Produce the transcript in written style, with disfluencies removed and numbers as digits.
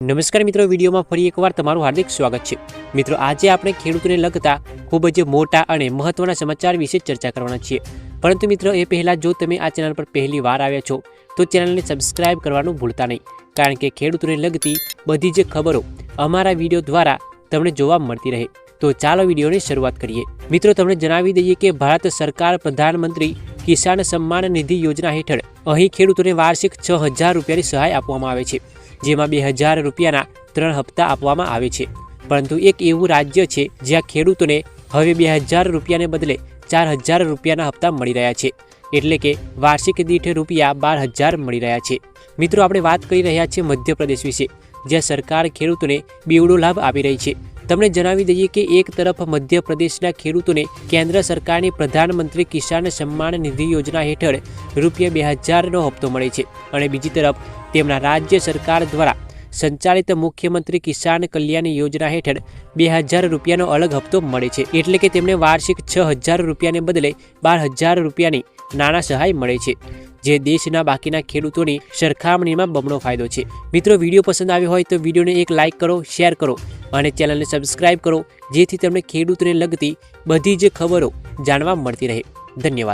નમસ્કાર મિત્રો, વિડીયોમાં ફરી એકવાર તમારું હાર્દિક સ્વાગત છે। મિત્રો, આજે આપણે ખેડૂતોને લગતા ખૂબ જ મોટા અને મહત્વના સમાચાર વિશે ચર્ચા કરવાના છીએ। પરંતુ મિત્રો, એ પહેલાં જો તમે આ ચેનલ પર પહેલી વાર આવ્યા છો તો ચેનલને સબસ્ક્રાઇબ કરવાનું ભૂલતા નહીં, કારણ કે ખેડૂતોને લગતી બધી જ ખબરો અમારા વિડીયો દ્વારા તમને જોવા મળતી રહે। તો ચાલો વિડીયોની શરૂઆત કરીએ। મિત્રો, તમને જણાવી દઈએ કે ભારત સરકાર પ્રધાનમંત્રી કિસાન સન્માન નિધિ યોજના હેઠળ અહીં ખેડૂતોને વાર્ષિક 6,000 રૂપિયાની સહાય આપવામાં આવે છે, જેમાં 2,000 રૂપિયાના 3 હપ્તા આપવામાં આવે છે। પરંતુ એક એવું રાજ્ય છે જ્યાં ખેડૂતોને હવે 2,000 રૂપિયાને બદલે 4,000 રૂપિયાના હપ્તા મળી રહ્યા છે, એટલે કે વાર્ષિક દીઠ રૂપિયા 12,000 મળી રહ્યા છે। મિત્રો, આપણે વાત કરી રહ્યા છીએ મધ્યપ્રદેશ વિશે, જ્યાં સરકાર ખેડૂતોને બેવડો લાભ આપી રહી છે। તમને જણાવી દઈએ કે એક તરફ મધ્યપ્રદેશના ખેડૂતોને કેન્દ્ર સરકારની પ્રધાનમંત્રી કિસાન સન્માન નિધિ યોજના હેઠળ રૂપિયા 2,000નો હપ્તો મળે છે, અને બીજી તરફ તેમના રાજ્ય સરકાર દ્વારા સંચાલિત મુખ્યમંત્રી કિસાન કલ્યાણ યોજના હેઠળ 2,000 રૂપિયાનો અલગ હપ્તો મળે છે, એટલે કે તેમને વાર્ષિક 6,000 રૂપિયાને બદલે 12,000 રૂપિયાની નાણાં સહાય મળે છે, જે દેશના બાકીના ખેડૂતોની સરખામણીમાં બમણો ફાયદો છે। મિત્રો, વિડીયો પસંદ આવ્યો હોય તો વિડીયોને એક લાઇક કરો, શેર કરો અને ચેનલને સબસ્ક્રાઇબ કરો, જેથી તમને ખેડૂતોને લગતી બધી જ ખબરો જાણવા મળતી રહે। ધન્યવાદ।